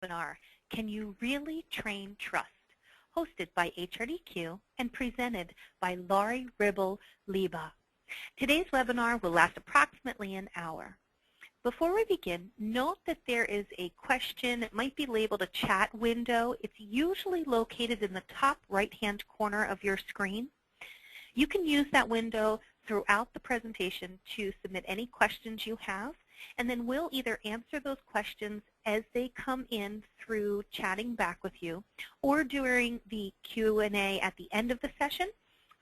webinar, Can You Really Train Trust?, hosted by HRDQ and presented by Laurie Ribble Libove. Today's webinar will last approximately an hour. Before we begin, note that there is a question. It might be labeled a chat window. It's usually located in the top right-hand corner of your screen. You can use that window throughout the presentation to submit any questions you have, and then we'll either answer those questions as they come in through chatting back with you, or during the Q&A at the end of the session.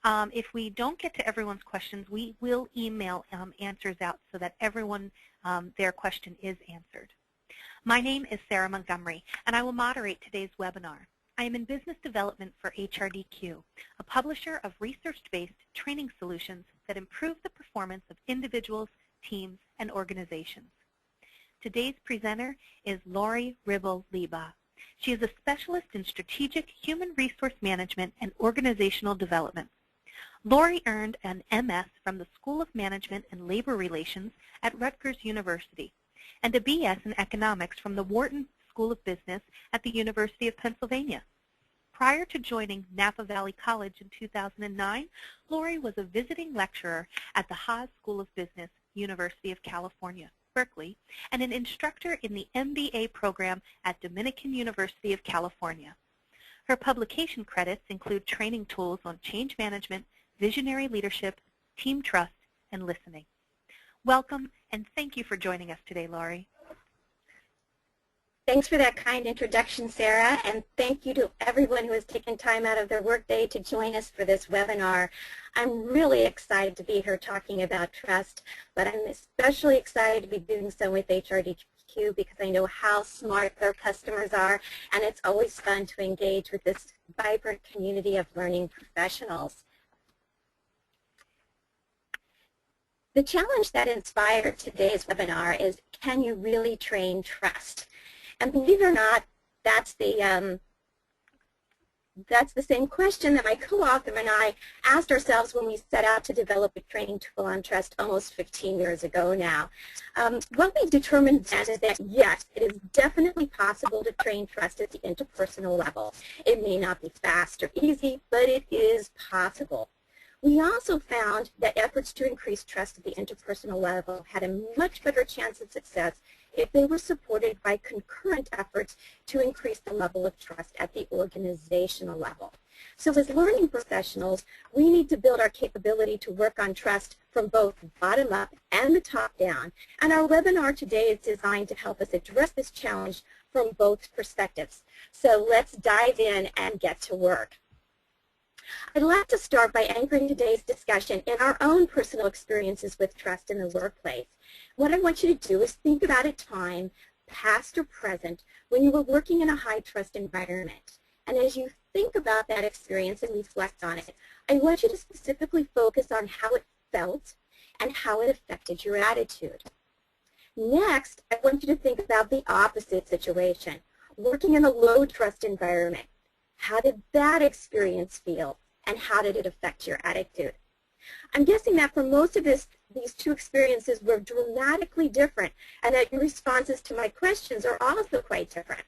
If we don't get to everyone's questions, we will email answers out so that everyone, their question is answered. My name is Sarah Montgomery, and I will moderate today's webinar. I am in business development for HRDQ, a publisher of research-based training solutions that improve the performance of individuals, teams, and organizations. Today's presenter is Laurie Ribble Libove. She is a specialist in strategic human resource management and organizational development. Laurie earned an MS from the School of Management and Labor Relations at Rutgers University and a BS in economics from the Wharton School of Business at the University of Pennsylvania. Prior to joining Napa Valley College in 2009, Laurie was a visiting lecturer at the Haas School of Business, University of California, Berkeley, and an instructor in the MBA program at Dominican University of California. Her publication credits include training tools on change management, visionary leadership, team trust, and listening. Welcome, and thank you for joining us today, Laurie. Thanks for that kind introduction, Sarah, and thank you to everyone who has taken time out of their workday to join us for this webinar. I'm really excited to be here talking about trust, but I'm especially excited to be doing so with HRDQ because I know how smart their customers are, and it's always fun to engage with this vibrant community of learning professionals. The challenge that inspired today's webinar is, can you really train trust? And believe it or not, that's the same question that my co-author and I asked ourselves when we set out to develop a training tool on trust almost 15 years ago now. What we determined then is that, yes, it is definitely possible to train trust at the interpersonal level. It may not be fast or easy, but it is possible. We also found that efforts to increase trust at the interpersonal level had a much better chance of success if they were supported by concurrent efforts to increase the level of trust at the organizational level. So as learning professionals, we need to build our capability to work on trust from both bottom up and the top down. And our webinar today is designed to help us address this challenge from both perspectives. So let's dive in and get to work. I'd like to start by anchoring today's discussion in our own personal experiences with trust in the workplace. What I want you to do is think about a time, past or present, when you were working in a high-trust environment. And as you think about that experience and reflect on it, I want you to specifically focus on how it felt and how it affected your attitude. Next, I want you to think about the opposite situation, working in a low-trust environment. How did that experience feel, and how did it affect your attitude? I'm guessing that for most of these two experiences were dramatically different, and that your responses to my questions are also quite different.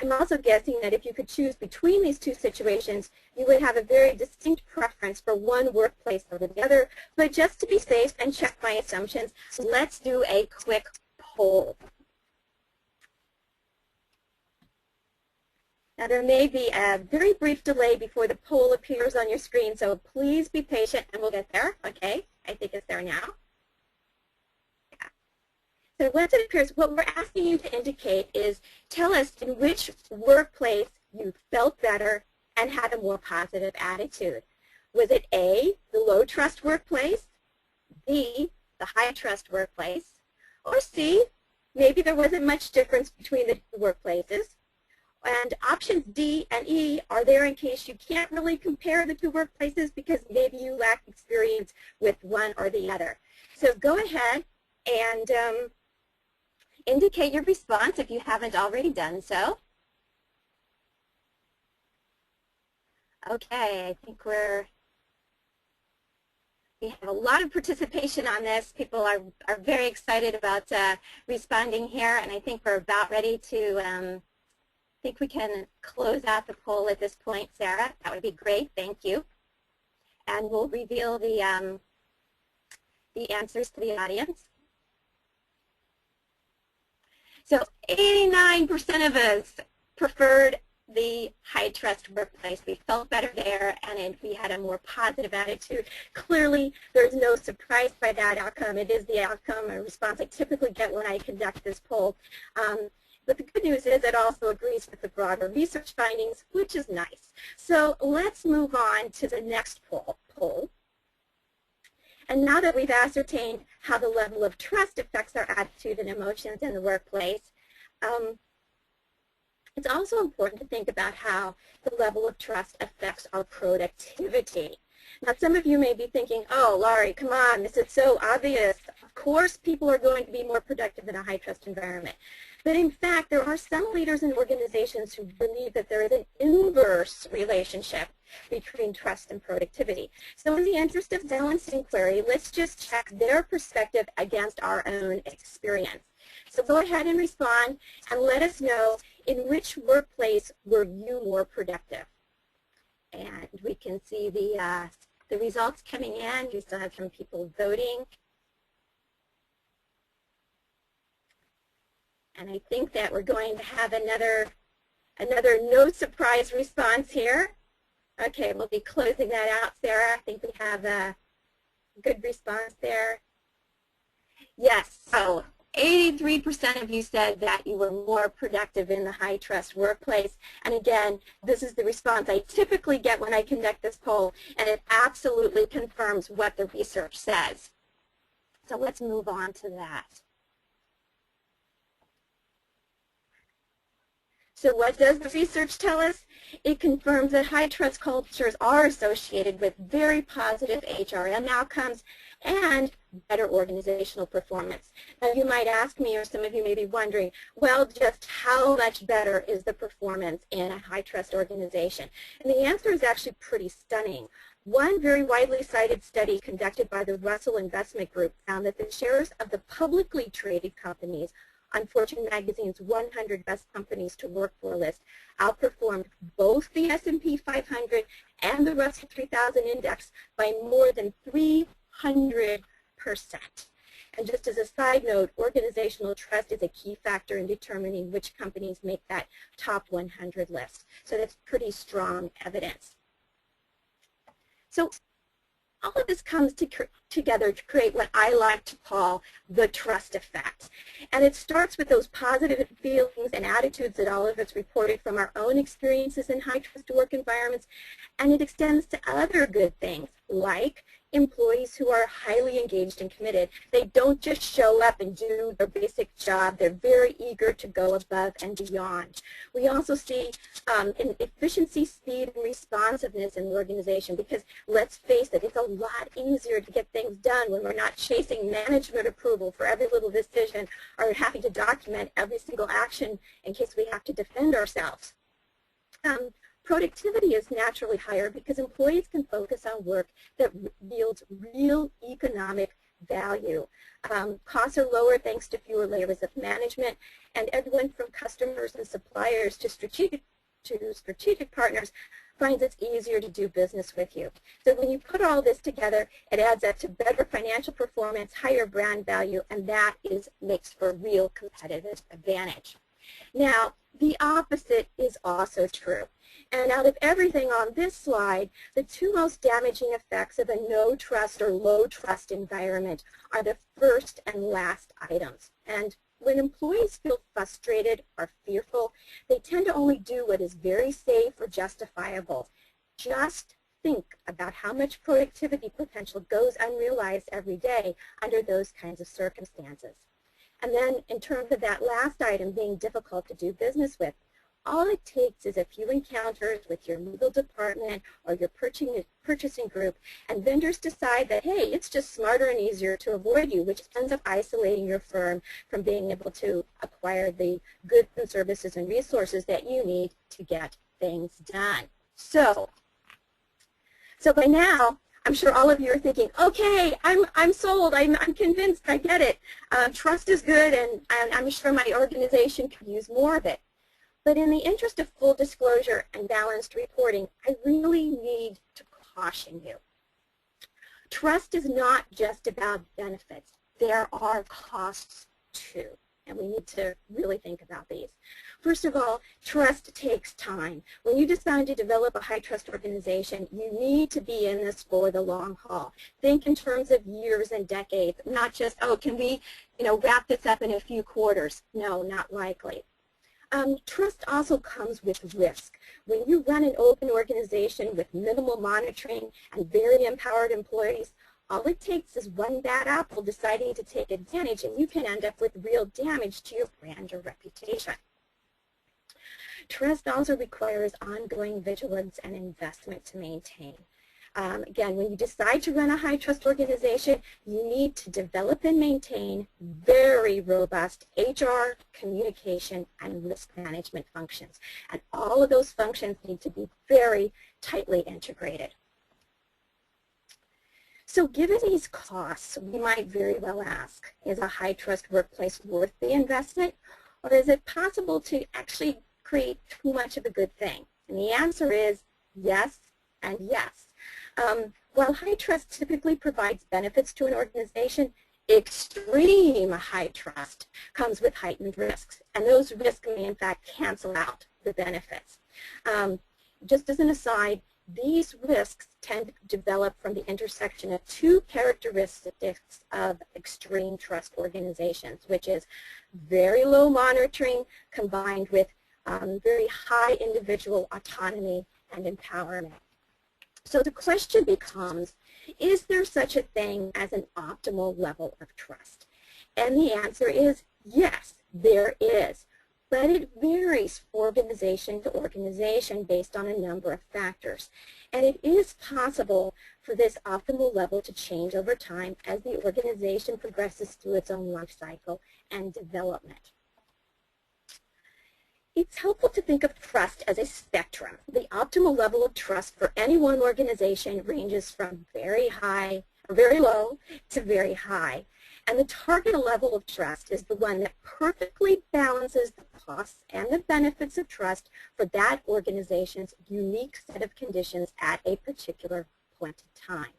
I'm also guessing that if you could choose between these two situations, you would have a very distinct preference for one workplace over the other. But just to be safe and check my assumptions, let's do a quick poll. Now, there may be a very brief delay before the poll appears on your screen, so please be patient and we'll get there. Okay, I think it's there now. Yeah. So once it appears, what we're asking you to indicate is tell us in which workplace you felt better and had a more positive attitude. Was it A, the low trust workplace, B, the high trust workplace, or C, maybe there wasn't much difference between the two workplaces? And options D and E are there in case you can't really compare the two workplaces because maybe you lack experience with one or the other. So go ahead and indicate your response if you haven't already done so. Okay, I think we have a lot of participation on this. People are very excited about responding here, and I think we're about ready to think we can close out the poll at this point, Sarah. That would be great. Thank you. And we'll reveal the answers to the audience. So 89% of us preferred the high trust workplace. We felt better there, and we had a more positive attitude. Clearly, there's no surprise by that outcome. It is the outcome, a response I typically get when I conduct this poll. But the good news is it also agrees with the broader research findings, which is nice. So let's move on to the next poll. And now that we've ascertained how the level of trust affects our attitude and emotions in the workplace, it's also important to think about how the level of trust affects our productivity. Now, some of you may be thinking, oh, Laurie, come on, this is so obvious. Of course people are going to be more productive in a high-trust environment. But in fact, there are some leaders in organizations who believe that there is an inverse relationship between trust and productivity. So in the interest of balanced inquiry, let's just check their perspective against our own experience. So go ahead and respond and let us know in which workplace were you more productive. And we can see the results coming in. We still have some people voting. And I think that we're going to have another no surprise response here. Okay, we'll be closing that out, Sarah. I think we have a good response there. Yes, so 83% of you said that you were more productive in the high trust workplace. And again, this is the response I typically get when I conduct this poll, and it absolutely confirms what the research says. So let's move on to that. So what does the research tell us? It confirms that high trust cultures are associated with very positive HRM outcomes and better organizational performance. Now you might ask me, or some of you may be wondering, well, just how much better is the performance in a high trust organization? And the answer is actually pretty stunning. One very widely cited study conducted by the Russell Investment Group found that the shares of the publicly traded companies on Fortune magazine's 100 best companies to work for list outperformed both the S&P 500 and the Russell 3000 index by more than 300%. And just as a side note, organizational trust is a key factor in determining which companies make that top 100 list. So that's pretty strong evidence. So all of this comes together to create what I like to call the trust effect. And it starts with those positive feelings and attitudes that all of us reported from our own experiences in high trust work environments, and it extends to other good things like employees who are highly engaged and committed. They don't just show up and do their basic job. They're very eager to go above and beyond. We also see in efficiency, speed, and responsiveness in the organization because, let's face it, it's a lot easier to get things done when we're not chasing management approval for every little decision or having to document every single action in case we have to defend ourselves. Productivity is naturally higher because employees can focus on work that yields real economic value. Costs are lower thanks to fewer layers of management, and everyone from customers and suppliers to strategic partners finds it's easier to do business with you. So when you put all this together, it adds up to better financial performance, higher brand value, and that makes for real competitive advantage. Now, the opposite is also true. And out of everything on this slide, the two most damaging effects of a no trust or low trust environment are the first and last items. And when employees feel frustrated or fearful, they tend to only do what is very safe or justifiable. Just think about how much productivity potential goes unrealized every day under those kinds of circumstances. And then in terms of that last item being difficult to do business with, all it takes is a few encounters with your legal department or your purchasing group, and vendors decide that, hey, it's just smarter and easier to avoid you, which ends up isolating your firm from being able to acquire the goods and services and resources that you need to get things done. So by now, I'm sure all of you are thinking, okay, I'm sold, I'm convinced, I get it. Trust is good, and I'm sure my organization could use more of it. But in the interest of full disclosure and balanced reporting, I really need to caution you. Trust is not just about benefits. There are costs too, and we need to really think about these. First of all, trust takes time. When you decide to develop a high trust organization, you need to be in this for the long haul. Think in terms of years and decades, not just, oh, can we, wrap this up in a few quarters? No, not likely. Trust also comes with risk. When you run an open organization with minimal monitoring and very empowered employees, all it takes is one bad apple deciding to take advantage, and you can end up with real damage to your brand or reputation. Trust also requires ongoing vigilance and investment to maintain. Again, when you decide to run a high trust organization, you need to develop and maintain very robust HR, communication, and risk management functions. And all of those functions need to be very tightly integrated. So given these costs, we might very well ask, is a high trust workplace worth the investment, or is it possible to actually create too much of a good thing? And the answer is yes and yes. While high trust typically provides benefits to an organization, extreme high trust comes with heightened risks, and those risks may in fact cancel out the benefits. Just as an aside, these risks tend to develop from the intersection of two characteristics of extreme trust organizations, which is very low monitoring combined with very high individual autonomy and empowerment. So the question becomes, is there such a thing as an optimal level of trust? And the answer is yes, there is. But it varies organization to organization based on a number of factors. And it is possible for this optimal level to change over time as the organization progresses through its own life cycle and development. It's helpful to think of trust as a spectrum. The optimal level of trust for any one organization ranges from very high, or very low, to very high. And the target level of trust is the one that perfectly balances the costs and the benefits of trust for that organization's unique set of conditions at a particular point in time.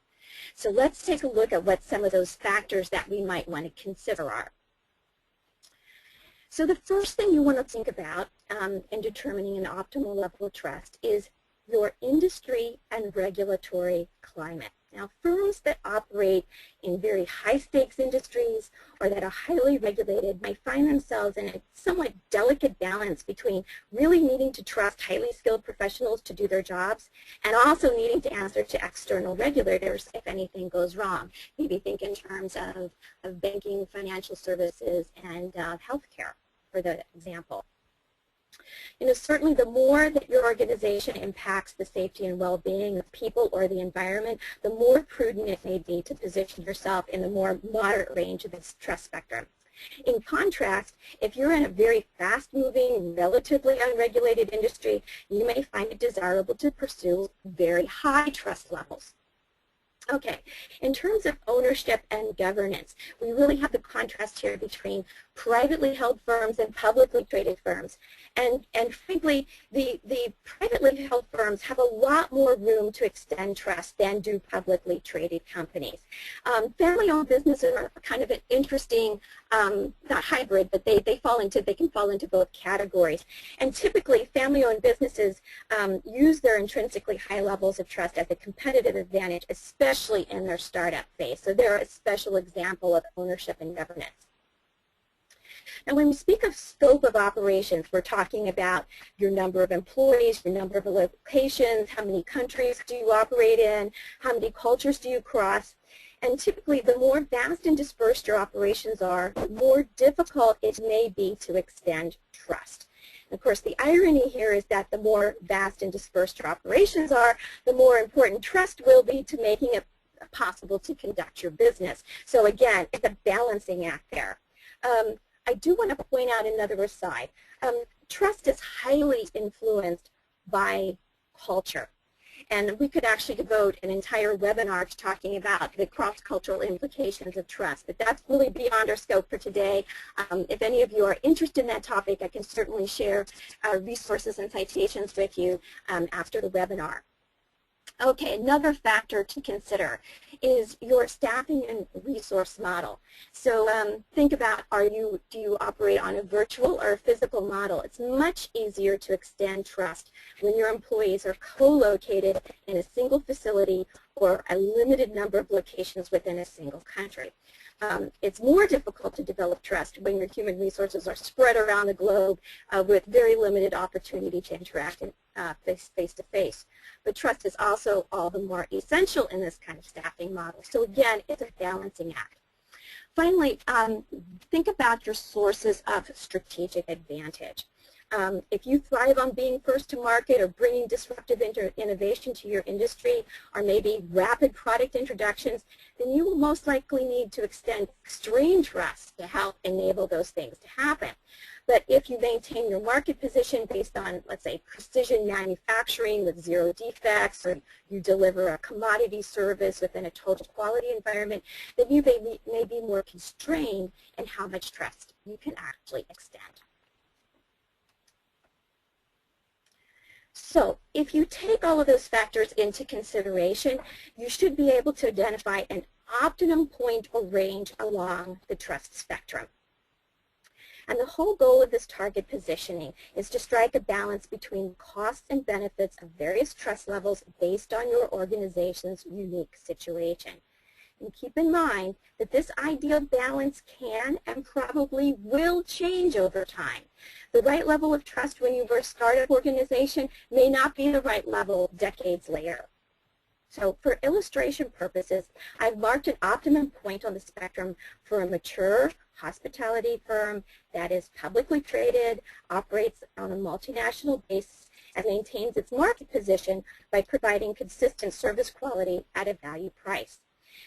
So let's take a look at what some of those factors that we might want to consider are. So the first thing you want to think about in determining an optimal level of trust is your industry and regulatory climate. Now, firms that operate in very high-stakes industries or that are highly regulated might find themselves in a somewhat delicate balance between really needing to trust highly skilled professionals to do their jobs and also needing to answer to external regulators if anything goes wrong. Maybe think in terms of banking, financial services, and healthcare, for the example. Certainly the more that your organization impacts the safety and well-being of people or the environment, the more prudent it may be to position yourself in the more moderate range of this trust spectrum. In contrast, if you're in a very fast-moving, relatively unregulated industry, you may find it desirable to pursue very high trust levels. Okay, in terms of ownership and governance, we really have the contrast here between privately held firms and publicly traded firms. And frankly, the privately held firms have a lot more room to extend trust than do publicly traded companies. Family-owned businesses are kind of an interesting, not hybrid, but they can fall into both categories. And typically, family-owned businesses use their intrinsically high levels of trust as a competitive advantage, especially in their startup phase. So they're a special example of ownership and governance. Now, when we speak of scope of operations, we're talking about your number of employees, your number of locations, how many countries do you operate in, how many cultures do you cross. And typically, the more vast and dispersed your operations are, the more difficult it may be to extend trust. And of course, the irony here is that the more vast and dispersed your operations are, the more important trust will be to making it possible to conduct your business. So again, it's a balancing act there. I do want to point out another aside. Trust is highly influenced by culture. And we could actually devote an entire webinar to talking about the cross-cultural implications of trust, but that's really beyond our scope for today. If any of you are interested in that topic, I can certainly share resources and citations with you after the webinar. Okay, another factor to consider is your staffing and resource model. So think about, do you operate on a virtual or a physical model? It's much easier to extend trust when your employees are co-located in a single facility or a limited number of locations within a single country. It's more difficult to develop trust when your human resources are spread around the globe with very limited opportunity to interact face-to-face. But trust is also all the more essential in this kind of staffing model. So again, it's a balancing act. Finally, think about your sources of strategic advantage. If you thrive on being first to market or bringing disruptive innovation to your industry, or maybe rapid product introductions, then you will most likely need to extend extreme trust to help enable those things to happen. But if you maintain your market position based on, let's say, precision manufacturing with zero defects, or you deliver a commodity service within a total quality environment, then you may be more constrained in how much trust you can actually extend. So if you take all of those factors into consideration, you should be able to identify an optimum point or range along the trust spectrum. And the whole goal of this target positioning is to strike a balance between costs and benefits of various trust levels based on your organization's unique situation. And keep in mind that this ideal balance can and probably will change over time. The right level of trust when you first start an organization may not be the right level decades later. So for illustration purposes, I've marked an optimum point on the spectrum for a mature hospitality firm that is publicly traded, operates on a multinational basis, and maintains its market position by providing consistent service quality at a value price.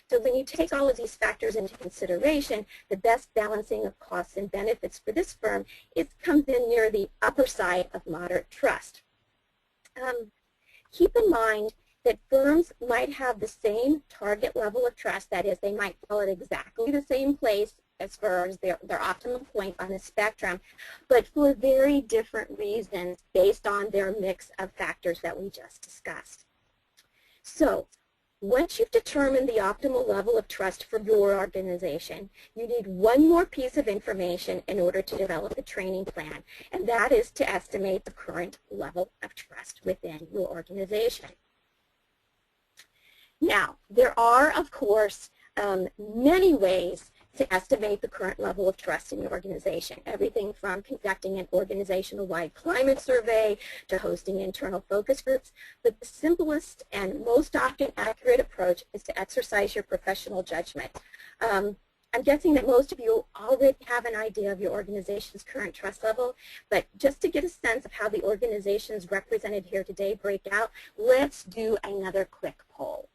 So when you take all of these factors into consideration, the best balancing of costs and benefits for this firm comes in near the upper side of moderate trust. Keep in mind that firms might have the same target level of trust, that is, they might fall at exactly the same place as far as their optimum point on the spectrum, but for very different reasons based on their mix of factors that we just discussed. So once you've determined the optimal level of trust for your organization, you need one more piece of information in order to develop a training plan, and that is to estimate the current level of trust within your organization. Now, there are, of course, many ways to estimate the current level of trust in your organization. Everything from conducting an organizational-wide climate survey to hosting internal focus groups. But the simplest and most often accurate approach is to exercise your professional judgment. I'm guessing that most of you already have an idea of your organization's current trust level, but just to get a sense of how the organizations represented here today break out, let's do another quick poll.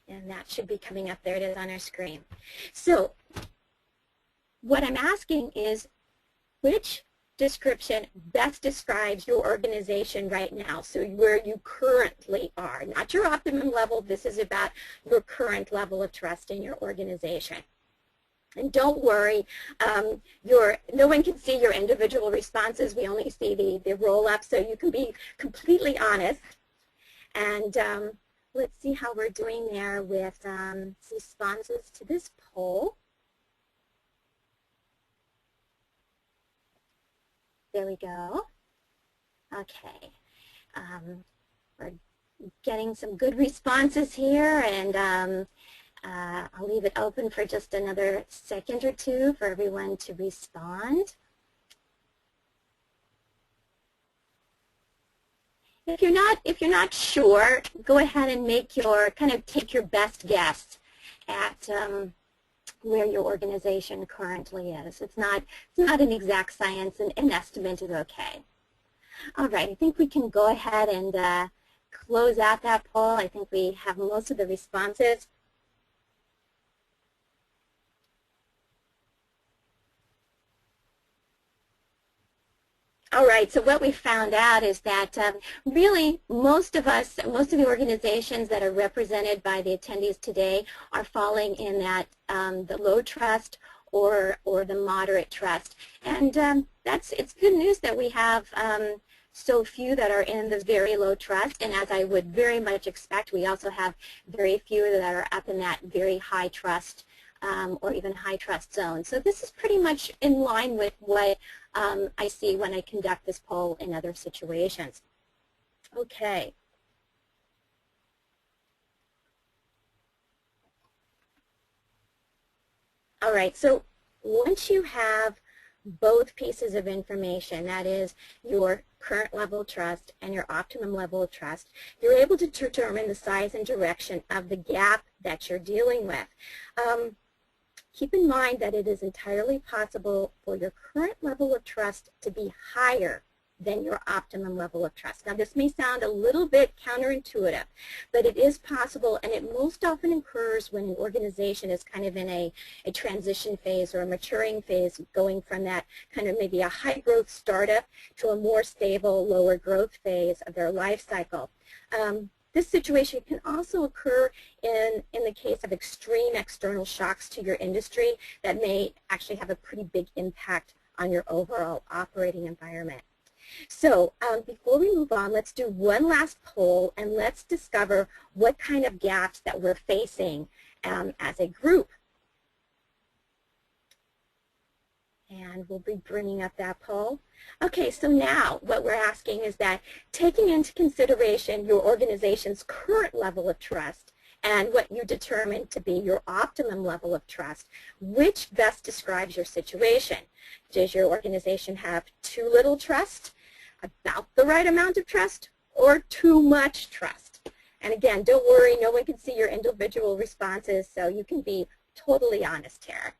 And that should be coming up. There it is on our screen. So what I'm asking is, which description best describes your organization right now, so where you currently are, not your optimum level. This is about your current level of trust in your organization. And don't worry, no one can see your individual responses. We only see the roll-up, so you can be completely honest. And let's see how we're doing there with responses to this poll. There we go. Okay. We're getting some good responses here, and I'll leave it open for just another second or two for everyone to respond. If you're not sure, go ahead and take your best guess at where your organization currently is. It's not an exact science, and an estimate is okay. All right, I think we can go ahead and close out that poll. I think we have most of the responses. All right, so what we found out is that really most of the organizations that are represented by the attendees today are falling in that the low trust or the moderate trust. And it's good news that we have so few that are in the very low trust, and as I would very much expect, we also have very few that are up in that very high trust or even high trust zone. So this is pretty much in line with what I see when I conduct this poll in other situations. Okay. All right, so once you have both pieces of information, that is your current level of trust and your optimum level of trust, you're able to determine the size and direction of the gap that you're dealing with. Keep in mind that it is entirely possible for your current level of trust to be higher than your optimum level of trust. Now this may sound a little bit counterintuitive, but it is possible, and it most often occurs when an organization is kind of in a transition phase or a maturing phase, going from that kind of maybe a high growth startup to a more stable lower growth phase of their life cycle. This situation can also occur in the case of extreme external shocks to your industry that may actually have a pretty big impact on your overall operating environment. So before we move on, let's do one last poll and let's discover what kind of gaps that we're facing as a group. And we'll be bringing up that poll. Okay, so now what we're asking is that, taking into consideration your organization's current level of trust and what you determine to be your optimum level of trust, which best describes your situation? Does your organization have too little trust, about the right amount of trust, or too much trust? And again, don't worry, no one can see your individual responses, so you can be totally honest here.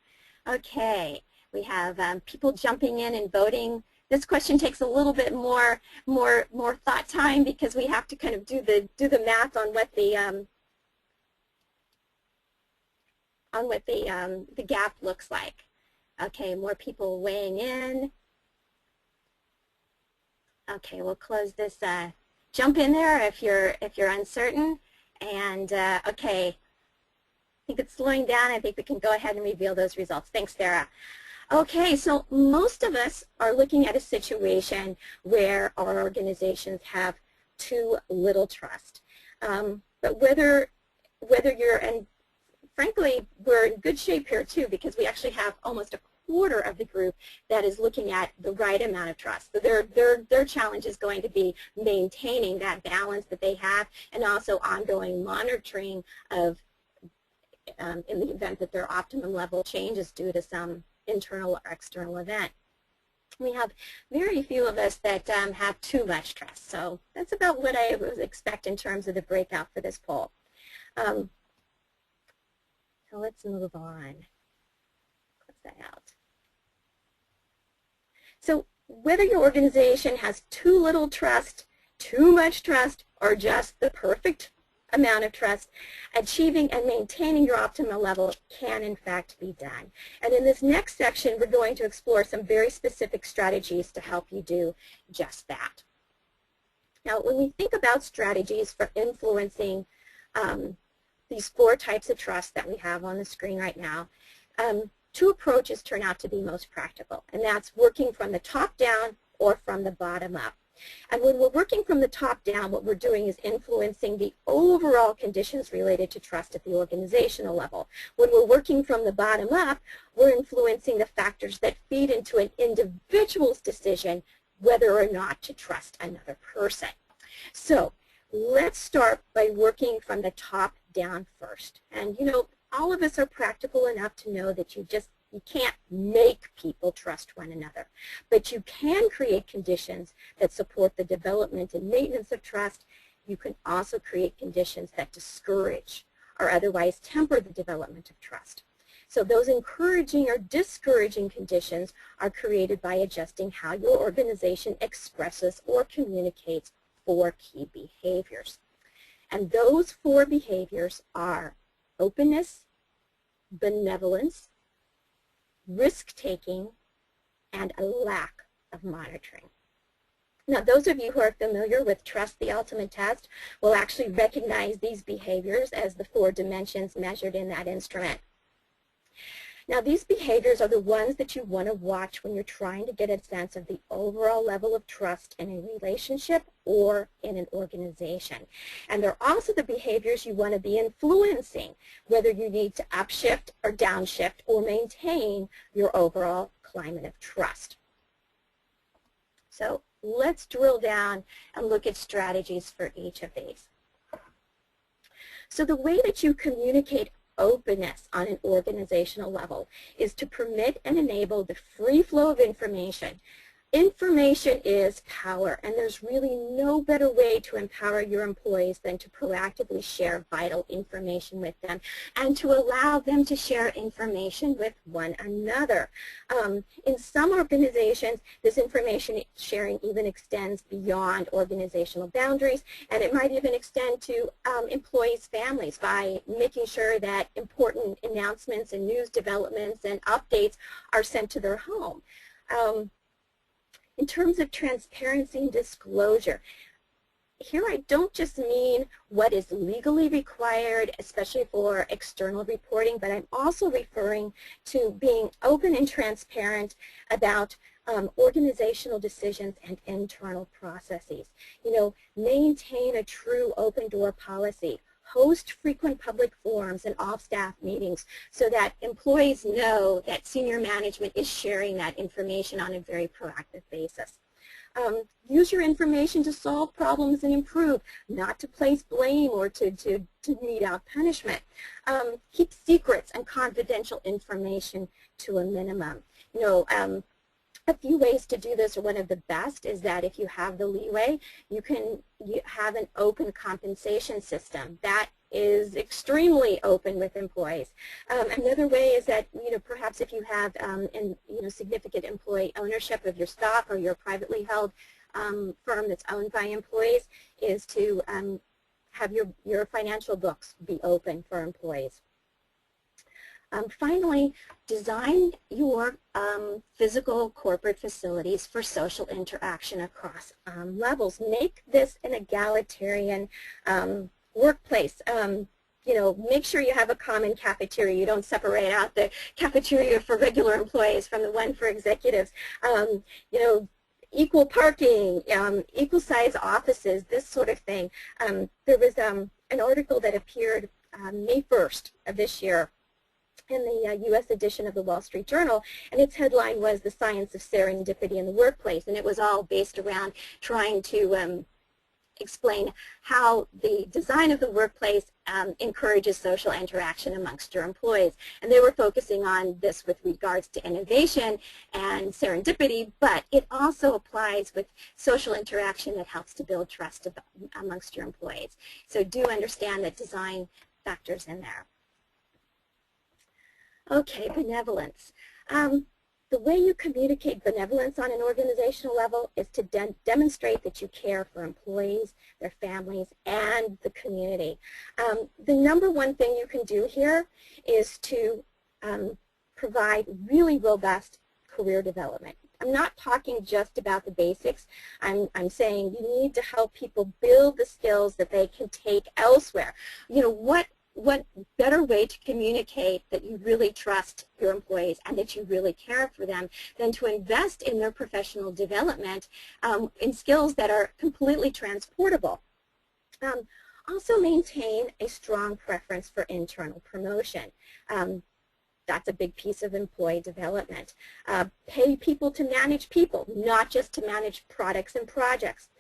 Okay. We have people jumping in and voting. This question takes a little bit more thought time because we have to kind of do the math on what the gap looks like. Okay, more people weighing in. Okay, we'll close this. Jump in there if you're uncertain. And okay, I think it's slowing down. I think we can go ahead and reveal those results. Thanks, Sarah. Okay, so most of us are looking at a situation where our organizations have too little trust. But whether you're, and frankly, we're in good shape here too, because we actually have almost a quarter of the group that is looking at the right amount of trust. So their challenge is going to be maintaining that balance that they have, and also ongoing monitoring of in the event that their optimum level changes due to some internal or external event. We have very few of us that have too much trust. So that's about what I would expect in terms of the breakout for this poll. So let's move on. Close that out. So whether your organization has too little trust, too much trust, or just the perfect amount of trust, achieving and maintaining your optimal level can in fact be done. And in this next section, we're going to explore some very specific strategies to help you do just that. Now, when we think about strategies for influencing these 4 types of trust that we have on the screen right now, 2 approaches turn out to be most practical, and that's working from the top down or from the bottom up. And when we're working from the top down, what we're doing is influencing the overall conditions related to trust at the organizational level. When we're working from the bottom up, we're influencing the factors that feed into an individual's decision whether or not to trust another person. So let's start by working from the top down first. And you know, all of us are practical enough to know that you can't make people trust one another, but you can create conditions that support the development and maintenance of trust. You can also create conditions that discourage or otherwise temper the development of trust. So those encouraging or discouraging conditions are created by adjusting how your organization expresses or communicates 4 key behaviors. And those 4 behaviors are openness, benevolence, risk-taking, and a lack of monitoring. Now, those of you who are familiar with Trust the Ultimate Test will actually recognize these behaviors as the 4 dimensions measured in that instrument. Now, these behaviors are the ones that you want to watch when you're trying to get a sense of the overall level of trust in a relationship or in an organization. And they're also the behaviors you want to be influencing, whether you need to upshift or downshift or maintain your overall climate of trust. So let's drill down and look at strategies for each of these. So the way that you communicate openness on an organizational level is to permit and enable the free flow of information. Information is power, and there's really no better way to empower your employees than to proactively share vital information with them and to allow them to share information with one another. In some organizations, this information sharing even extends beyond organizational boundaries, and it might even extend to employees' families by making sure that important announcements and news developments and updates are sent to their home. In terms of transparency and disclosure, here I don't just mean what is legally required, especially for external reporting, but I'm also referring to being open and transparent about organizational decisions and internal processes. You know, maintain a true open door policy. Host frequent public forums and off-staff meetings so that employees know that senior management is sharing that information on a very proactive basis. Use your information to solve problems and improve, not to place blame or to mete out punishment. Keep secrets and confidential information to a minimum. You know, a few ways to do this, or one of the best, is that if you have the leeway, you have an open compensation system that is extremely open with employees. Another way is that, you know, perhaps if you have significant employee ownership of your stock or your privately held firm that's owned by employees, is to have your financial books be open for employees. Finally, design your physical corporate facilities for social interaction across levels. Make this an egalitarian workplace. You know, make sure you have a common cafeteria. You don't separate out the cafeteria for regular employees from the one for executives. You know, equal parking, equal size offices, this sort of thing. There was an article that appeared May 1st of this year in the U.S. edition of the Wall Street Journal, and its headline was "The Science of Serendipity in the Workplace," and it was all based around trying to explain how the design of the workplace encourages social interaction amongst your employees. And they were focusing on this with regards to innovation and serendipity, but it also applies with social interaction that helps to build trust amongst your employees. So do understand that design factors in there. Okay, benevolence. The way you communicate benevolence on an organizational level is to demonstrate that you care for employees, their families, and the community. The number one thing you can do here is to provide really robust career development. I'm not talking just about the basics. I'm saying you need to help people build the skills that they can take elsewhere. You know, what better way to communicate that you really trust your employees and that you really care for them than to invest in their professional development in skills that are completely transportable. Also maintain a strong preference for internal promotion. That's a big piece of employee development. Pay people to manage people, not just to manage products and projects.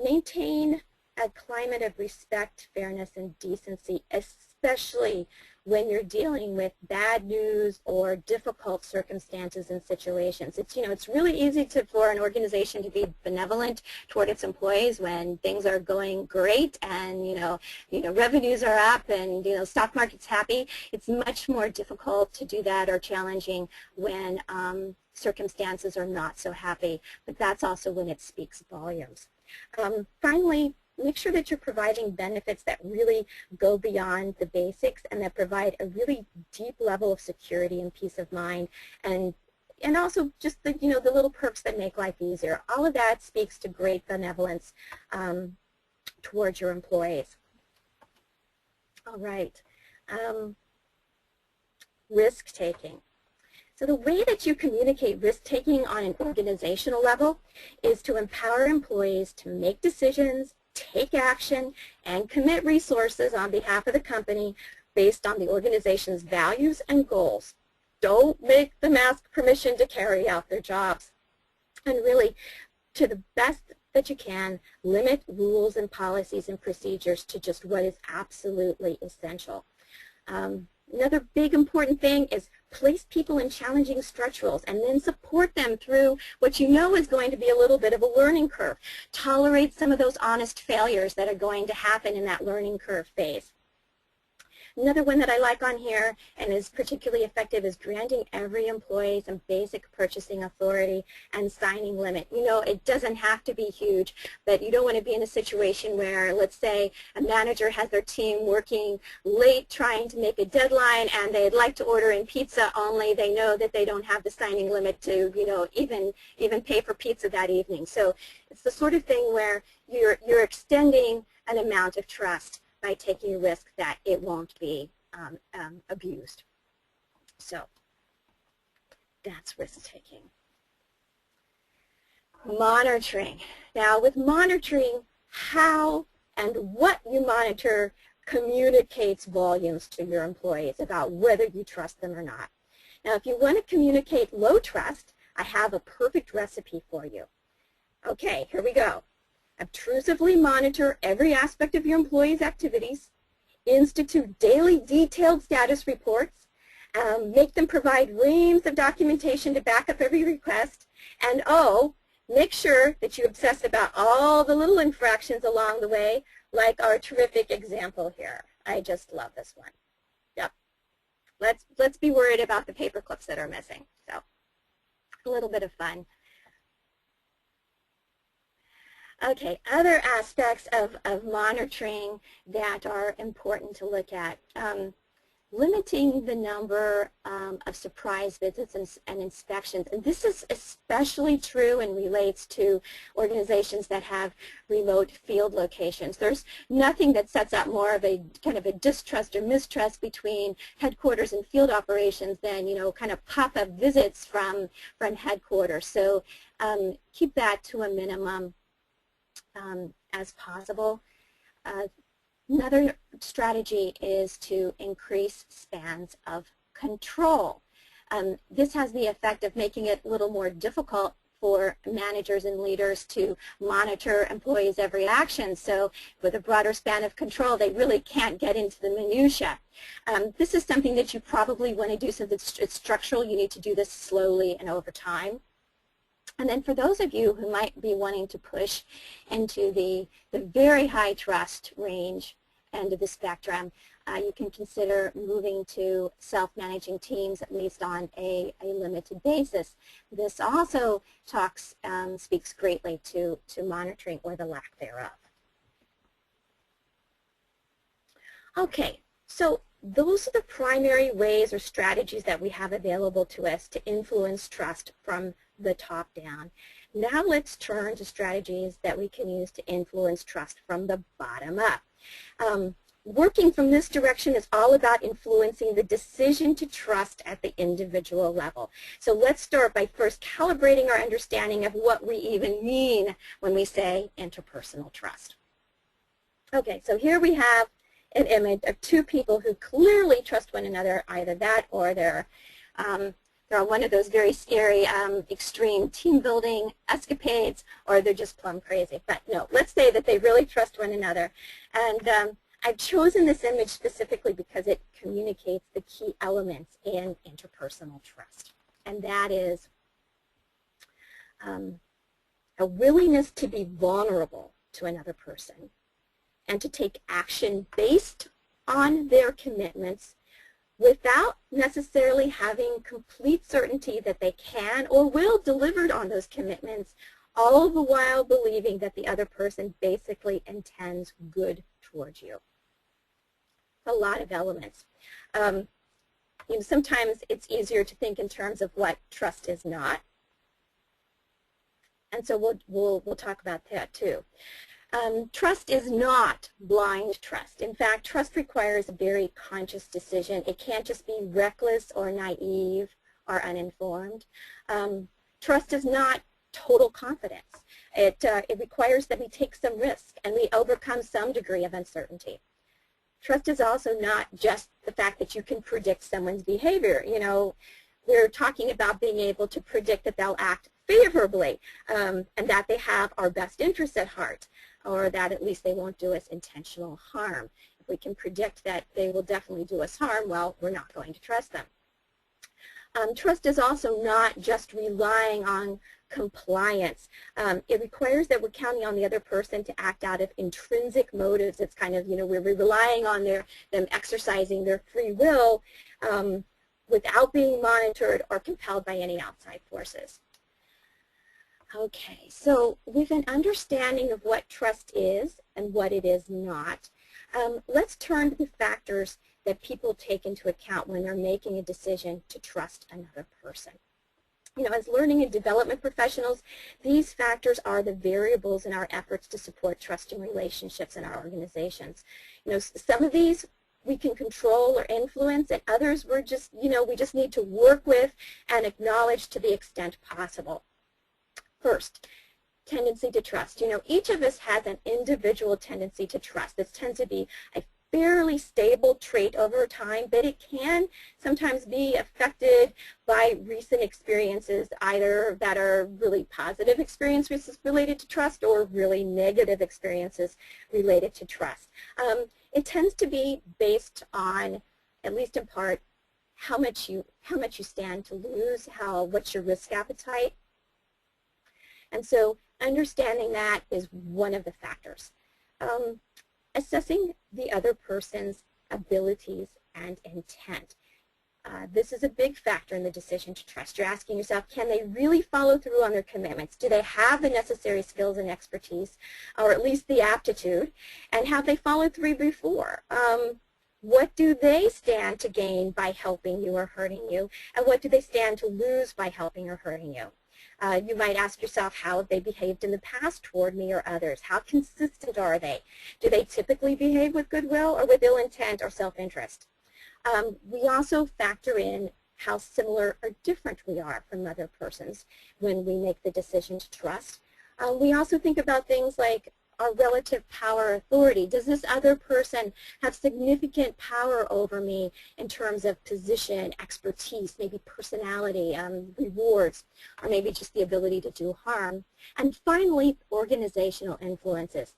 Maintain a climate of respect, fairness, and decency, especially when you're dealing with bad news or difficult circumstances and situations. It's really easy for an organization to be benevolent toward its employees when things are going great and revenues are up and stock market's happy. It's much more difficult to do that or challenging when circumstances are not so happy, but that's also when it speaks volumes. Finally, make sure that you're providing benefits that really go beyond the basics and that provide a really deep level of security and peace of mind and and also just the, the little perks that make life easier. All of that speaks to great benevolence towards your employees. All right. Risk-taking. So the way that you communicate risk-taking on an organizational level is to empower employees to make decisions, take action, and commit resources on behalf of the company based on the organization's values and goals. Don't make them ask permission to carry out their jobs. And really, to the best that you can, limit rules and policies and procedures to just what is absolutely essential. Another big important thing is place people in challenging stretch roles and then support them through what you know is going to be a little bit of a learning curve. Tolerate some of those honest failures that are going to happen in that learning curve phase. Another one that I like on here and is particularly effective is granting every employee some basic purchasing authority and signing limit. You know, it doesn't have to be huge, but you don't want to be in a situation where, let's say, a manager has their team working late trying to make a deadline and they'd like to order in pizza, only they know that they don't have the signing limit to, even pay for pizza that evening. So it's the sort of thing where you're extending an amount of trust by taking a risk that it won't be abused. So that's risk-taking. Monitoring. Now with monitoring, how and what you monitor communicates volumes to your employees about whether you trust them or not. Now if you want to communicate low trust, I have a perfect recipe for you. Okay, here we go. Obtrusively monitor every aspect of your employees' activities, institute daily detailed status reports, make them provide reams of documentation to back up every request, and make sure that you obsess about all the little infractions along the way, like our terrific example here. I just love this one. Yep. Let's be worried about the paper clips that are missing. So a little bit of fun. Okay, other aspects of monitoring that are important to look at. Limiting the number of surprise visits and inspections. And this is especially true and relates to organizations that have remote field locations. There's nothing that sets up more of a kind of a distrust or mistrust between headquarters and field operations than, kind of pop-up visits from headquarters. So keep that to a minimum as possible. Another strategy is to increase spans of control. This has the effect of making it a little more difficult for managers and leaders to monitor employees' every action. So with a broader span of control, they really can't get into the minutia. This is something that you probably want to do so that it's structural. You need to do this slowly and over time. And then for those of you who might be wanting to push into the very high trust range end of the spectrum, you can consider moving to self-managing teams, at least on a limited basis. This also speaks greatly to monitoring or the lack thereof. Okay, so those are the primary ways or strategies that we have available to us to influence trust from the top down. Now let's turn to strategies that we can use to influence trust from the bottom up. Working from this direction is all about influencing the decision to trust at the individual level. So let's start by first calibrating our understanding of what we even mean when we say interpersonal trust. Okay, so here we have an image of two people who clearly trust one another, either that or they're on one of those very scary extreme team building escapades, or they're just plumb crazy. But no, let's say that they really trust one another. And I've chosen this image specifically because it communicates the key elements in interpersonal trust. And that is a willingness to be vulnerable to another person and to take action based on their commitments without necessarily having complete certainty that they can or will deliver on those commitments, all the while believing that the other person basically intends good towards you. A lot of elements. sometimes it's easier to think in terms of what trust is not. And so we'll talk about that too. Trust is not blind trust. In fact, trust requires a very conscious decision. It can't just be reckless or naive or uninformed. Trust is not total confidence. It requires that we take some risk and we overcome some degree of uncertainty. Trust is also not just the fact that you can predict someone's behavior. We're talking about being able to predict that they'll act favorably and that they have our best interests at heart, or that at least they won't do us intentional harm. If we can predict that they will definitely do us harm, well, we're not going to trust them. Trust is also not just relying on compliance. It requires that we're counting on the other person to act out of intrinsic motives. It's kind of, we're relying on them exercising their free will without being monitored or compelled by any outside forces. Okay, so with an understanding of what trust is and what it is not, let's turn to the factors that people take into account when they're making a decision to trust another person. As learning and development professionals, these factors are the variables in our efforts to support trusting relationships in our organizations. Some of these we can control or influence, and others we just need to work with and acknowledge to the extent possible. First, tendency to trust. Each of us has an individual tendency to trust. This tends to be a fairly stable trait over time, but it can sometimes be affected by recent experiences, either that are really positive experiences related to trust or really negative experiences related to trust. It tends to be based on, at least in part, how much you stand to lose, what's your risk appetite. And so understanding that is one of the factors. Assessing the other person's abilities and intent. This is a big factor in the decision to trust. You're asking yourself, can they really follow through on their commitments? Do they have the necessary skills and expertise, or at least the aptitude? And have they followed through before? What do they stand to gain by helping you or hurting you? And what do they stand to lose by helping or hurting you? You might ask yourself, how have they behaved in the past toward me or others? How consistent are they? Do they typically behave with goodwill or with ill intent or self-interest? We also factor in how similar or different we are from other persons when we make the decision to trust. We also think about things like our relative power authority. Does this other person have significant power over me in terms of position, expertise, maybe personality, rewards, or maybe just the ability to do harm? And finally, organizational influences.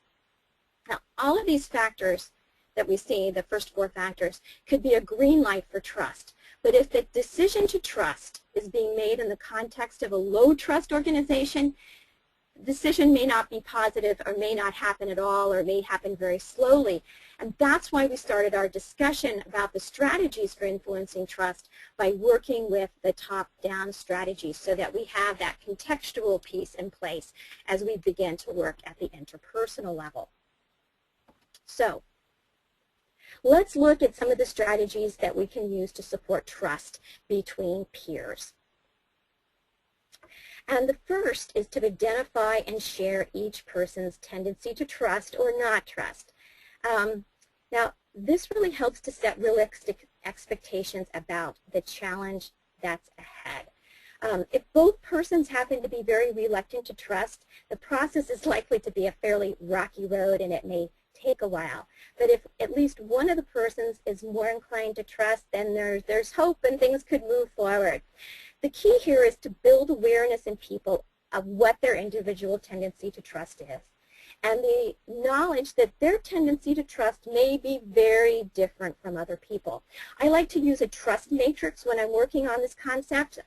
Now, all of these factors that we see, the first four factors, could be a green light for trust. But if the decision to trust is being made in the context of a low trust organization, decision may not be positive or may not happen at all or may happen very slowly. And that's why we started our discussion about the strategies for influencing trust by working with the top-down strategies so that we have that contextual piece in place as we begin to work at the interpersonal level. So let's look at some of the strategies that we can use to support trust between peers. And the first is to identify and share each person's tendency to trust or not trust. Now, this really helps to set realistic expectations about the challenge that's ahead. If both persons happen to be very reluctant to trust, the process is likely to be a fairly rocky road and it may take a while. But if at least one of the persons is more inclined to trust, then there's hope and things could move forward. The key here is to build awareness in people of what their individual tendency to trust is, and the knowledge that their tendency to trust may be very different from other people. I like to use a trust matrix when I'm working on this concept.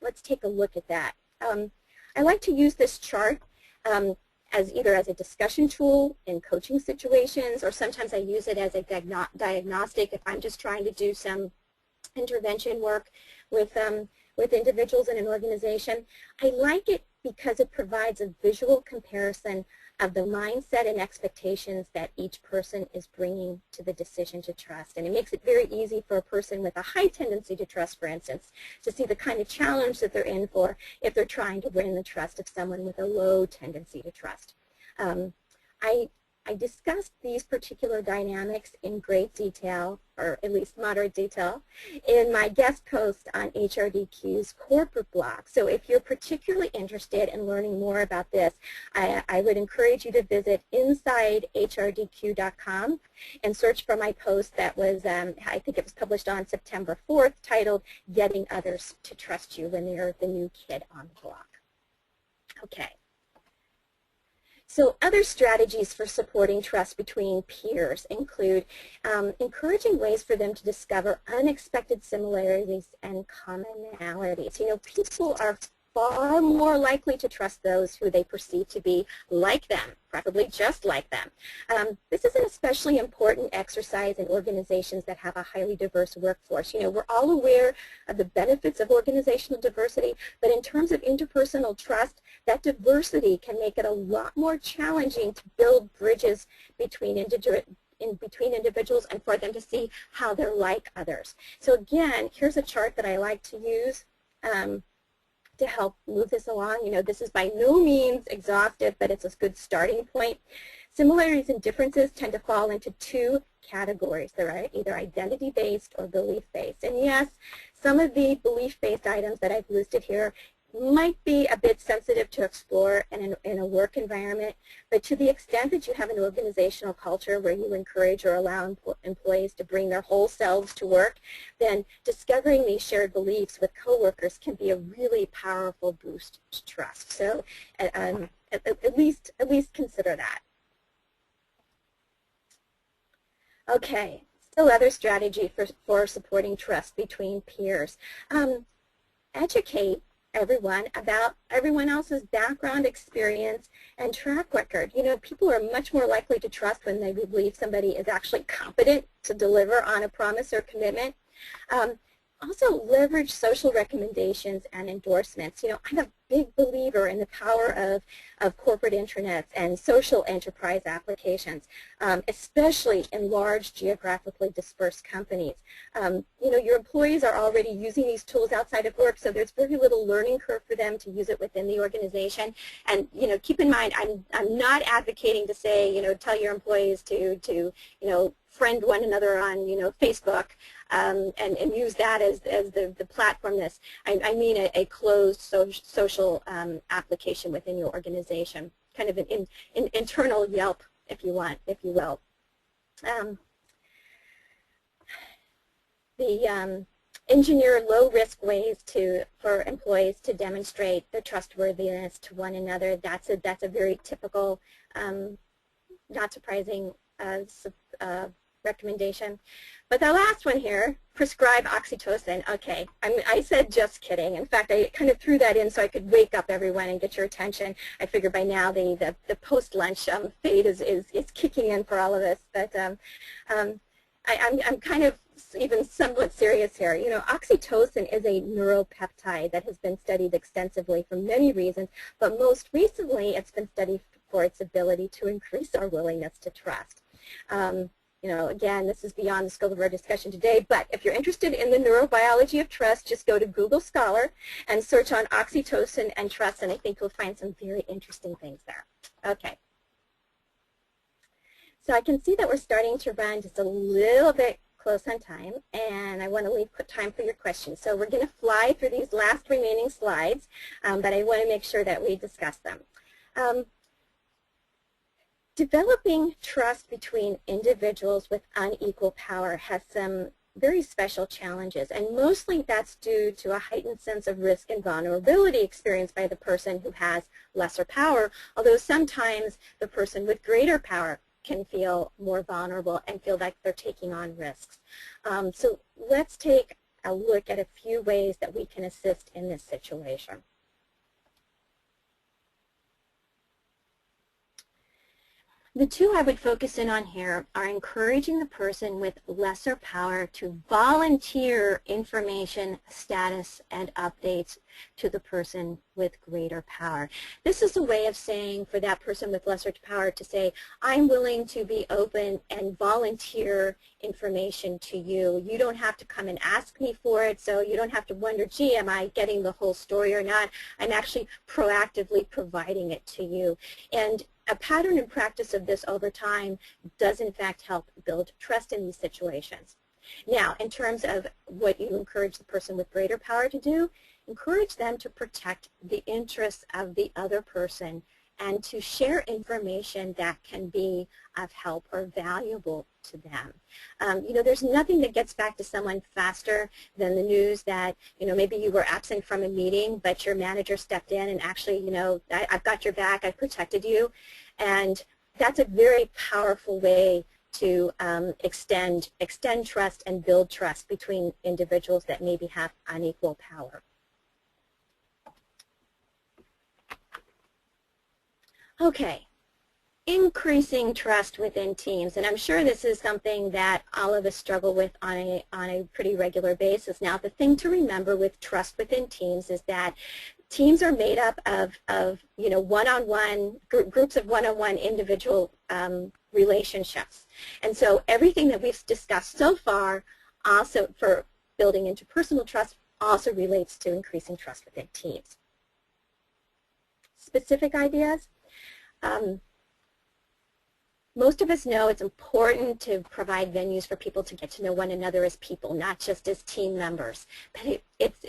Let's take a look at that. I like to use this chart either as a discussion tool in coaching situations, or sometimes I use it as a diagnostic if I'm just trying to do some intervention work with individuals in an organization. I like it because it provides a visual comparison of the mindset and expectations that each person is bringing to the decision to trust. And it makes it very easy for a person with a high tendency to trust, for instance, to see the kind of challenge that they're in for if they're trying to win the trust of someone with a low tendency to trust. I discussed these particular dynamics in great detail, or at least moderate detail, in my guest post on HRDQ's corporate blog. So if you're particularly interested in learning more about this, I would encourage you to visit insidehrdq.com and search for my post that was, I think it was published on September 4th, titled Getting Others to Trust You When They're the New Kid on the Block. Okay. So other strategies for supporting trust between peers include encouraging ways for them to discover unexpected similarities and commonalities. You know, people are far more likely to trust those who they perceive to be like them, preferably just like them. This is an especially important exercise in organizations that have a highly diverse workforce. You know, we're all aware of the benefits of organizational diversity, but in terms of interpersonal trust, that diversity can make it a lot more challenging to build bridges between individuals and for them to see how they're like others. So again, here's a chart that I like to use to help move this along. You know, this is by no means exhaustive, but it's a good starting point. Similarities and differences tend to fall into two categories. They're either identity-based or belief-based. And yes, some of the belief-based items that I've listed here might be a bit sensitive to explore in a work environment, but to the extent that you have an organizational culture where you encourage or allow employees to bring their whole selves to work, then discovering these shared beliefs with coworkers can be a really powerful boost to trust. So at least consider that. Okay, still other strategy for supporting trust between peers. Educate everyone about everyone else's background, experience, and track record. You know, people are much more likely to trust when they believe somebody is actually competent to deliver on a promise or commitment. Also, leverage social recommendations and endorsements. You know, I'm a big believer in the power of corporate intranets and social enterprise applications, especially in large geographically dispersed companies. You know, your employees are already using these tools outside of work, so there's very little learning curve for them to use it within the organization. And, you know, keep in mind, I'm not advocating to say, you know, tell your employees to you know, friend one another on, you know, Facebook and use that as the platform. I mean a closed social application within your organization, kind of an internal Yelp, if you will. Engineer low-risk ways for employees to demonstrate their trustworthiness to one another. That's a very typical, not surprising recommendation. But the last one here, prescribe oxytocin. Okay, I said just kidding. In fact, I kind of threw that in so I could wake up everyone and get your attention. I figure by now the post-lunch fade is kicking in for all of us. But I'm kind of even somewhat serious here. You know, oxytocin is a neuropeptide that has been studied extensively for many reasons, but most recently it's been studied for its ability to increase our willingness to trust. You know, again, this is beyond the scope of our discussion today, but if you're interested in the neurobiology of trust, just go to Google Scholar and search on oxytocin and trust, and I think you'll find some very interesting things there. Okay. So I can see that we're starting to run just a little bit close on time, and I want to leave time for your questions. So we're going to fly through these last remaining slides, but I want to make sure that we discuss them. Developing trust between individuals with unequal power has some very special challenges, and mostly that's due to a heightened sense of risk and vulnerability experienced by the person who has lesser power, although sometimes the person with greater power can feel more vulnerable and feel like they're taking on risks. So let's take a look at a few ways that we can assist in this situation. The two I would focus in on here are encouraging the person with lesser power to volunteer information, status, and updates to the person with greater power. This is a way of saying for that person with lesser power to say, I'm willing to be open and volunteer information to you. You don't have to come and ask me for it, so you don't have to wonder, gee, am I getting the whole story or not? I'm actually proactively providing it to you. And a pattern and practice of this over time does in fact help build trust in these situations. Now, in terms of what you encourage the person with greater power to do, encourage them to protect the interests of the other person and to share information that can be of help or valuable to them. You know, there's nothing that gets back to someone faster than the news that, you know, maybe you were absent from a meeting, but your manager stepped in and actually, you know, I've got your back, I've protected you. And that's a very powerful way to extend trust and build trust between individuals that maybe have unequal power. Okay, increasing trust within teams, and I'm sure this is something that all of us struggle with on a pretty regular basis. Now, the thing to remember with trust within teams is that teams are made up of you know, groups of one-on-one individual relationships, and so everything that we've discussed so far, also for building interpersonal trust, also relates to increasing trust within teams. Specific ideas. Most of us know it's important to provide venues for people to get to know one another as people, not just as team members. But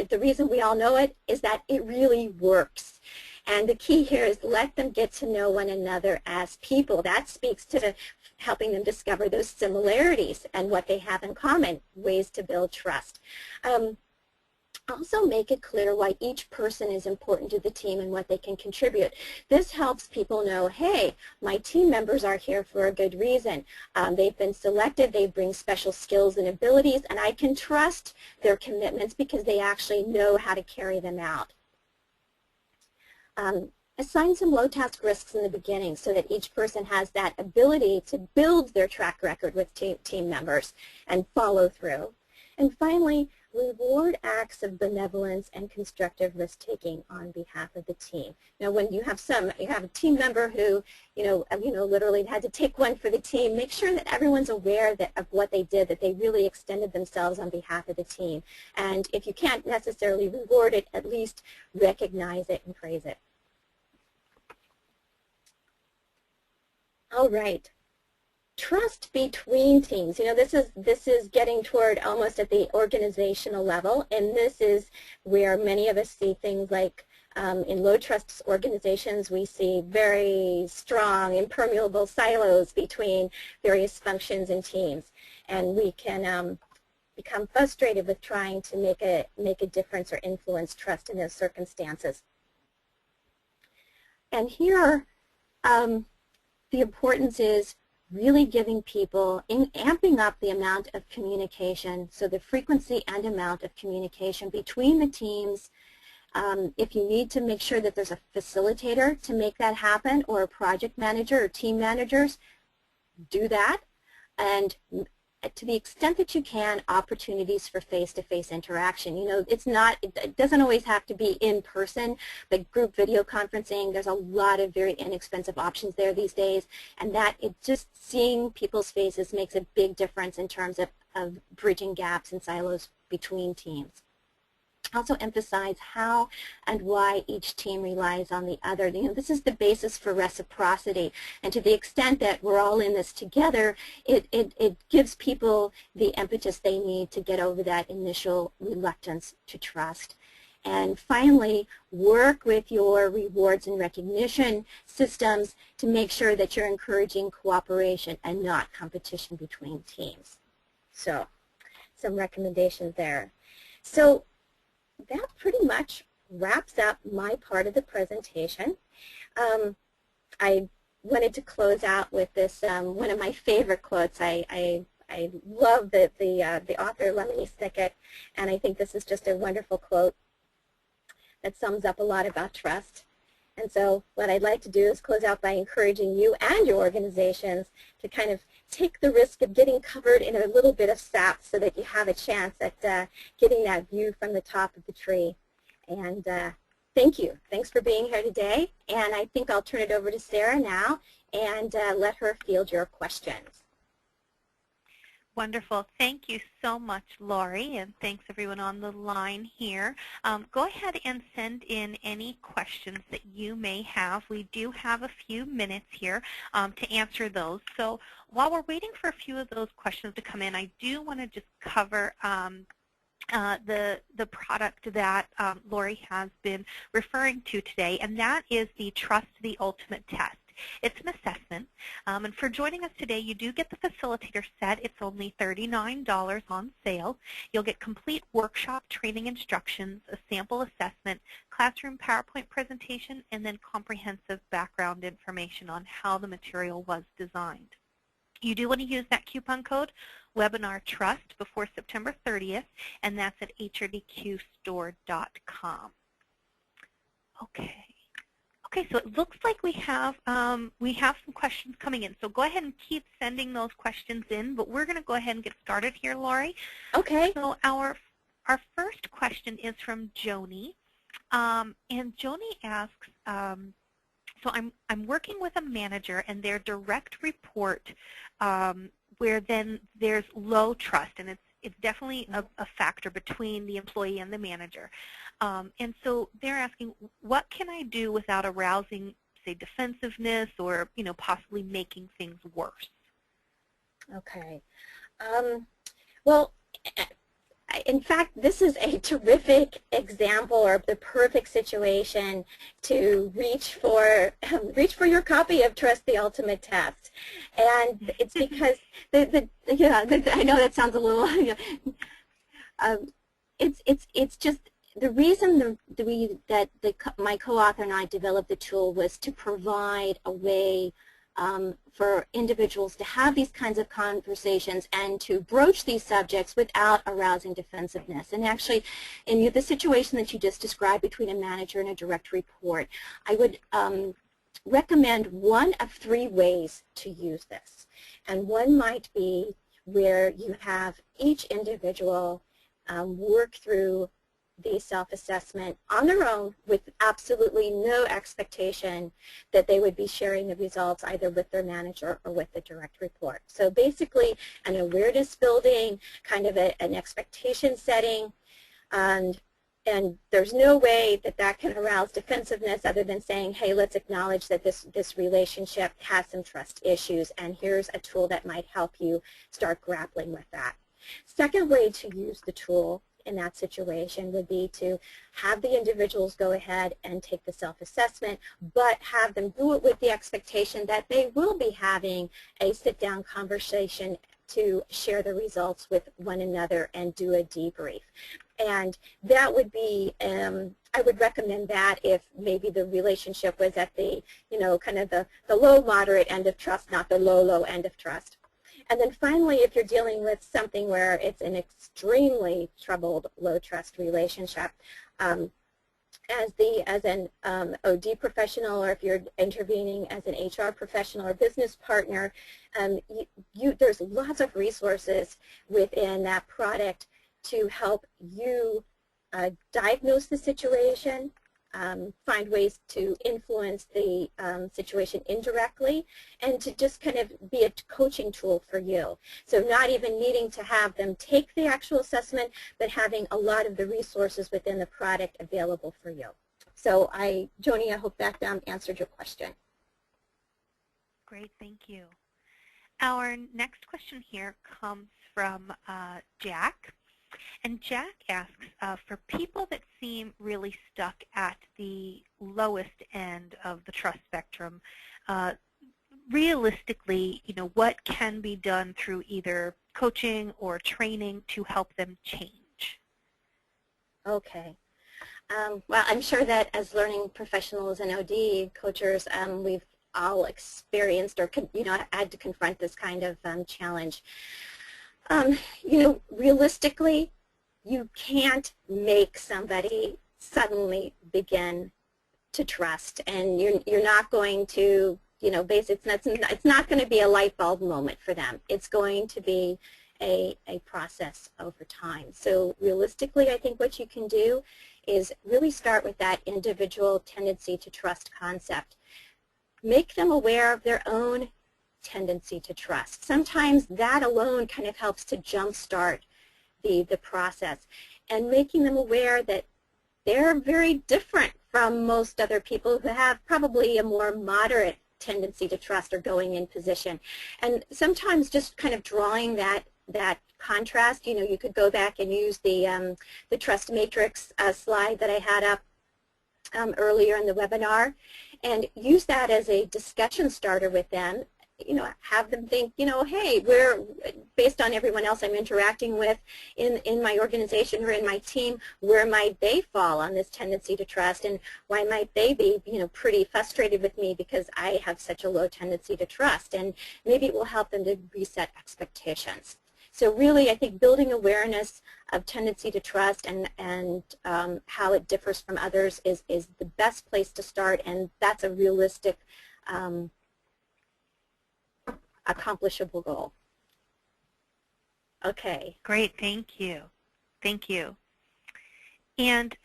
the reason we all know it is that it really works. And the key here is let them get to know one another as people. That speaks to helping them discover those similarities and what they have in common, ways to build trust. Also make it clear why each person is important to the team and what they can contribute. This helps people know, hey, my team members are here for a good reason. They've been selected, they bring special skills and abilities, and I can trust their commitments because they actually know how to carry them out. Assign some low-task risks in the beginning so that each person has that ability to build their track record with team members and follow through. And finally, reward acts of benevolence and constructive risk-taking on behalf of the team. Now, when you have a team member who, literally had to take one for the team, make sure that everyone's aware of what they did, that they really extended themselves on behalf of the team. And if you can't necessarily reward it, at least recognize it and praise it. All right. Trust between teams. You know, this is getting toward almost at the organizational level, and this is where many of us see things like in low trust organizations, we see very strong, impermeable silos between various functions and teams, and we can become frustrated with trying to make a difference or influence trust in those circumstances. And here, the importance is really giving people, amping up the amount of communication, so the frequency and amount of communication between the teams. If you need to make sure that there's a facilitator to make that happen, or a project manager or team managers, do that. And to the extent that you can, opportunities for face-to-face interaction. You know, it doesn't always have to be in person, but group video conferencing, there's a lot of very inexpensive options there these days, and just seeing people's faces makes a big difference in terms of bridging gaps and silos between teams. Also emphasize how and why each team relies on the other. You know, this is the basis for reciprocity, and to the extent that we're all in this together, it gives people the impetus they need to get over that initial reluctance to trust. And finally, work with your rewards and recognition systems to make sure that you're encouraging cooperation and not competition between teams. So, some recommendations there. So, that pretty much wraps up my part of the presentation. I wanted to close out with this, one of my favorite quotes. I love the author, Lemony Snicket, and I think this is just a wonderful quote that sums up a lot about trust. And so what I'd like to do is close out by encouraging you and your organizations to kind of take the risk of getting covered in a little bit of sap so that you have a chance at getting that view from the top of the tree. And thank you. Thanks for being here today. And I think I'll turn it over to Sarah now and let her field your questions. Wonderful. Thank you so much, Laurie, and thanks everyone on the line here. Go ahead and send in any questions that you may have. We do have a few minutes here to answer those. So while we're waiting for a few of those questions to come in, I do want to just cover the product that Laurie has been referring to today, and that is the Trust the Ultimate Test. It's an assessment, and for joining us today, you do get the facilitator set. It's only $39 on sale. You'll get complete workshop training instructions, a sample assessment, classroom PowerPoint presentation, and then comprehensive background information on how the material was designed. You do want to use that coupon code, Webinar Trust, before September 30th, and that's at HRDQstore.com. Okay. Okay, so it looks like we have some questions coming in. So go ahead and keep sending those questions in, but we're going to go ahead and get started here, Laurie. Okay. So our first question is from Joni, and Joni asks, so I'm working with a manager and their direct report where then there's low trust, and it's definitely a factor between the employee and the manager. And so they're asking, what can I do without arousing, say, defensiveness or, possibly making things worse? Okay. Well, in fact, this is a terrific example or the perfect situation to reach for your copy of Trust the Ultimate Test. And it's because, I know that sounds a little, it's just, the reason my co-author and I developed the tool was to provide a way for individuals to have these kinds of conversations and to broach these subjects without arousing defensiveness. And actually, in the situation that you just described between a manager and a direct report, I would recommend one of three ways to use this. And one might be where you have each individual work through the self-assessment on their own with absolutely no expectation that they would be sharing the results either with their manager or with the direct report. So basically an awareness building, kind of an expectation setting, and there's no way that can arouse defensiveness other than saying, hey, let's acknowledge that this relationship has some trust issues, and here's a tool that might help you start grappling with that. Second way to use the tool in that situation would be to have the individuals go ahead and take the self-assessment, but have them do it with the expectation that they will be having a sit-down conversation to share the results with one another and do a debrief. And that would be, I would recommend that if maybe the relationship was at the, kind of the low moderate end of trust, not the low end of trust. And then finally, if you're dealing with something where it's an extremely troubled low trust relationship, as an OD professional, or if you're intervening as an HR professional or business partner, there's lots of resources within that product to help you diagnose the situation, find ways to influence the situation indirectly, and to just kind of be a coaching tool for you. So not even needing to have them take the actual assessment, but having a lot of the resources within the product available for you. So Joni, I hope that answered your question. Great, thank you. Our next question here comes from Jack. And Jack asks, for people that seem really stuck at the lowest end of the trust spectrum, realistically, what can be done through either coaching or training to help them change? Okay. Well, I'm sure that as learning professionals and OD coachers, we've all experienced or had to confront this kind of challenge. Realistically, you can't make somebody suddenly begin to trust, and you're not going to, basically it's not going to be a light bulb moment for them. It's going to be a process over time. So realistically, I think what you can do is really start with that individual tendency to trust concept. Make them aware of their own tendency to trust. Sometimes that alone kind of helps to jumpstart the process, and making them aware that they're very different from most other people who have probably a more moderate tendency to trust or going in position. And sometimes just kind of drawing that contrast, you could go back and use the trust matrix slide that I had up earlier in the webinar, and use that as a discussion starter with them. Have them think, hey, based on everyone else I'm interacting with in my organization or in my team, where might they fall on this tendency to trust, and why might they be, pretty frustrated with me because I have such a low tendency to trust, and maybe it will help them to reset expectations. So really, I think building awareness of tendency to trust and how it differs from others is the best place to start, and that's a realistic accomplishable goal. Okay. Great, thank you. Thank you. And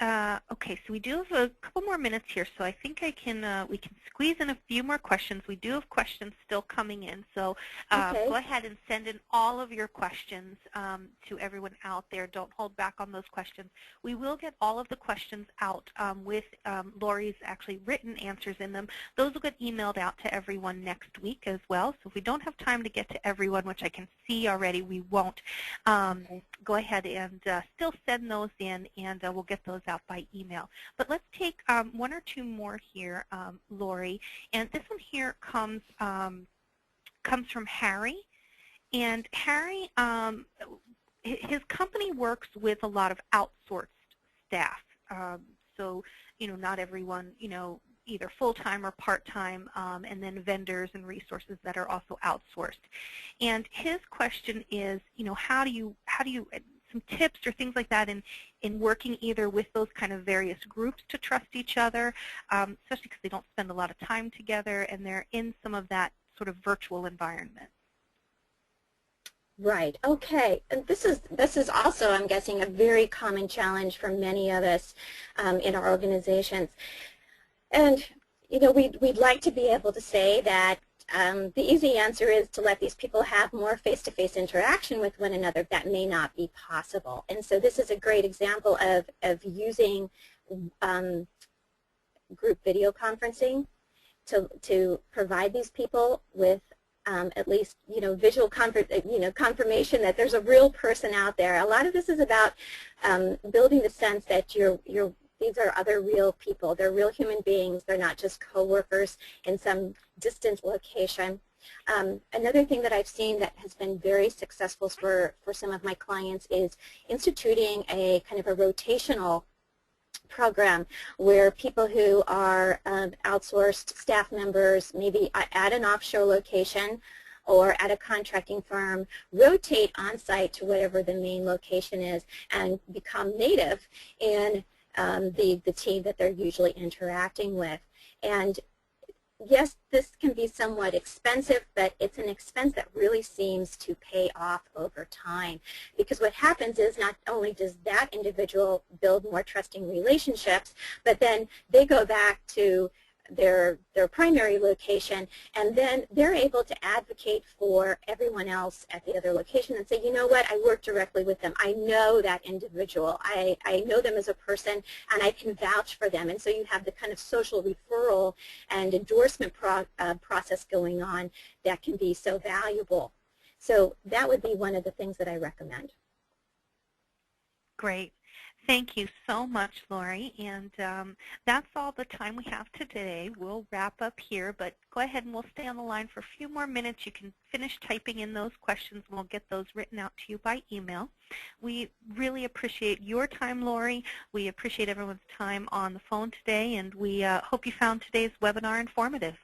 okay, so we do have a couple more minutes here, so I think we can squeeze in a few more questions. We do have questions still coming in, so okay. Go ahead and send in all of your questions to everyone out there. Don't hold back on those questions. We will get all of the questions out with Laurie's actually written answers in them. Those will get emailed out to everyone next week as well, so if we don't have time to get to everyone, which I can see already we won't, go ahead and still send those in, and we'll get those out by email. But let's take one or two more here, Laurie. And this one here comes from Harry. And Harry, his company works with a lot of outsourced staff. So, not everyone, either full-time or part-time, and then vendors and resources that are also outsourced. And his question is, how do you some tips or things like that in working either with those kind of various groups to trust each other, especially because they don't spend a lot of time together and they're in some of that sort of virtual environment. Right. Okay. And this is also, I'm guessing, a very common challenge for many of us in our organizations. And we'd like to be able to say that the easy answer is to let these people have more face-to-face interaction with one another. That may not be possible. And so this is a great example of using group video conferencing to provide these people with at least visual confirmation that there's a real person out there. A lot of this is about building the sense that these are other real people. They're real human beings. They're not just coworkers in some distant location. Another thing that I've seen that has been very successful for some of my clients is instituting a kind of a rotational program where people who are outsourced staff members, maybe at an offshore location or at a contracting firm, rotate on site to whatever the main location is and become native in the team that they're usually interacting with. And yes, this can be somewhat expensive, but it's an expense that really seems to pay off over time. Because what happens is not only does that individual build more trusting relationships, but then they go back to their primary location, and then they're able to advocate for everyone else at the other location and say, you know what, I work directly with them. I know that individual. I know them as a person, and I can vouch for them. And so you have the kind of social referral and endorsement process going on that can be so valuable. So that would be one of the things that I recommend. Great. Thank you so much, Laurie, and that's all the time we have today. We'll wrap up here, but go ahead and we'll stay on the line for a few more minutes. You can finish typing in those questions, and we'll get those written out to you by email. We really appreciate your time, Laurie. We appreciate everyone's time on the phone today, and we hope you found today's webinar informative.